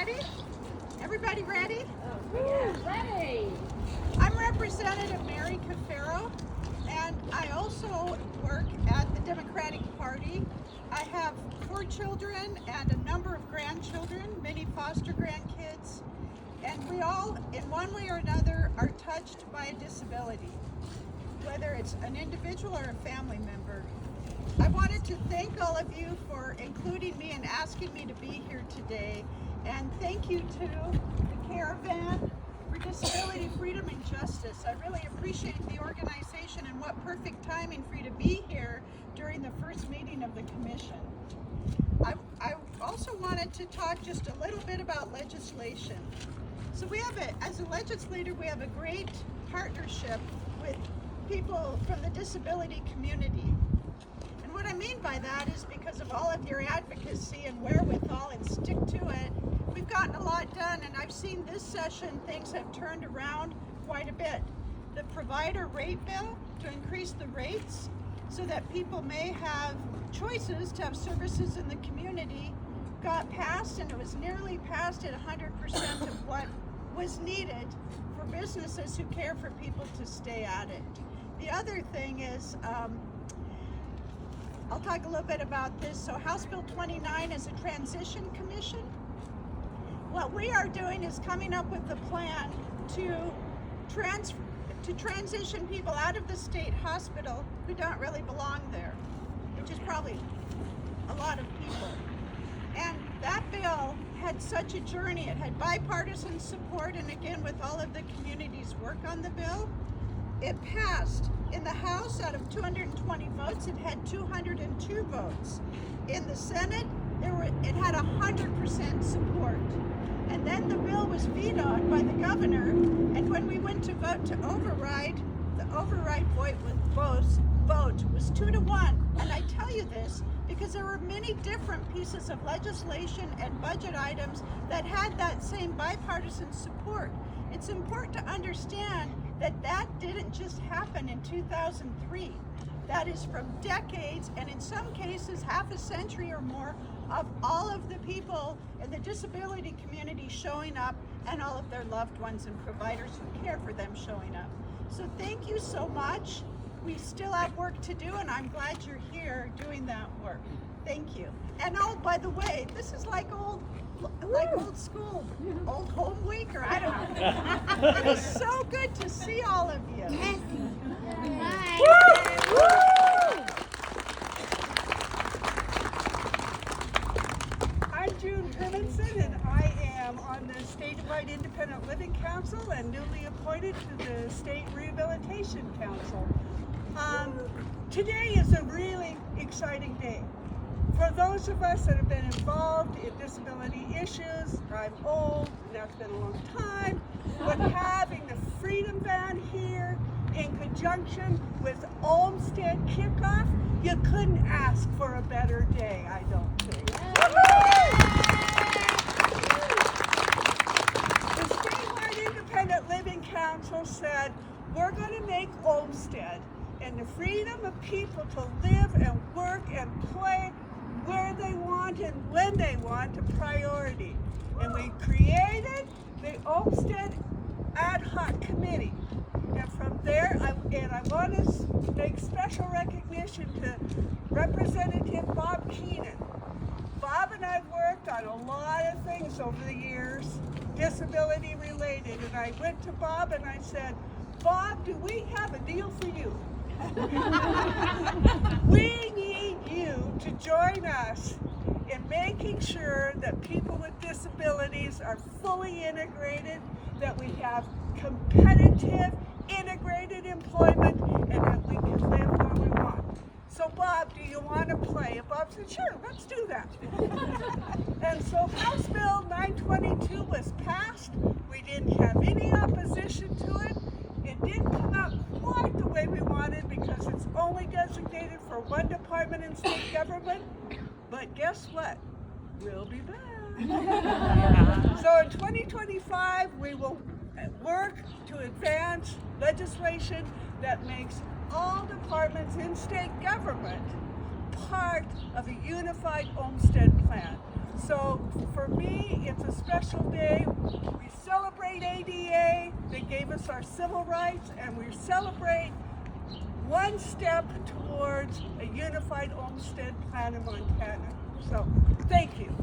ready? Everybody ready? Ready. I'm Representative Mary Caferro, and I also work at the Democratic Party. I have 4 children and a number of grandchildren, many foster grandkids, and we all, in one way or another, are touched by a disability, whether it's an individual or a family member. I wanted to thank all of you for including me and asking me to be here today. And thank you to the Caravan for Disability, Freedom, and Justice. I really appreciate the organization, and what perfect timing for you to be here during the first meeting of the commission. I also wanted to talk just a little bit about legislation. So as a legislator, we have a great partnership with people from the disability community. And what I mean by that is because of all of your advocacy and wherewithal and stick to it, we've gotten a lot done, and I've seen this session things have turned around quite a bit. The provider rate bill to increase the rates so that people may have choices to have services in the community got passed, and it was nearly passed at 100% of what was needed for businesses who care for people to stay at it. The other thing is, I'll talk a little bit about this. So House Bill 29 is a transition commission. What we are doing is coming up with a plan to transition people out of the state hospital who don't really belong there, which is probably a lot of people. And that bill had such a journey. It had bipartisan support, and again, with all of the community's work on the bill, it passed. In the House, out of 220 votes, it had 202 votes. In the Senate, it had 100% support. And then the bill was vetoed by the governor, and when we went to vote to override, the override vote was 2-1. And I tell you this because there were many different pieces of legislation and budget items that had that same bipartisan support. It's important to understand that didn't just happen in 2003. That is from decades, and in some cases half a century or more, of all of the people in the disability community showing up, and all of their loved ones and providers who care for them showing up. So thank you so much. We still have work to do, and I'm glad you're here doing that work. Thank you. And oh, by the way, this is like old school, old home week, or I don't know. It is so good to see all of you. I'm June Hermanson, and I am on the Statewide Independent Living Council and newly appointed to the State Rehabilitation Council. Today is a really exciting day. For those of us that have been involved in disability issues, I'm old, and that's been a long time, but having the Freedom Van here in conjunction with Olmstead Kickoff, you couldn't ask for a better day, I don't think. The Statewide Independent Living Council said, we're going to make Olmstead and the freedom of people to live and work and play where they want and when they want a priority. And we created the Olmstead Ad Hoc Committee. And from there, I want to make special recognition to Representative Bob Keenan. Bob and I worked on a lot of things over the years, disability related. And I went to Bob and I said, Bob, do we have a deal for you? We need you to join us in making sure that people with disabilities are fully integrated, that we have competitive, integrated employment, and that we can live where we want. So Bob, do you want to play? And Bob said, sure, let's do that. And so House Bill 922 was passed. We didn't have any opposition to it. It didn't come out quite the way we wanted because it's only designated for one department in state government. But guess what? We'll be back. So in 2025, we will work to advance legislation that makes all departments in state government part of a unified Olmstead plan. So for me, it's a special day. We celebrate ADA, they gave us our civil rights, and we celebrate one step towards a unified Olmstead plan in Montana. So, thank you.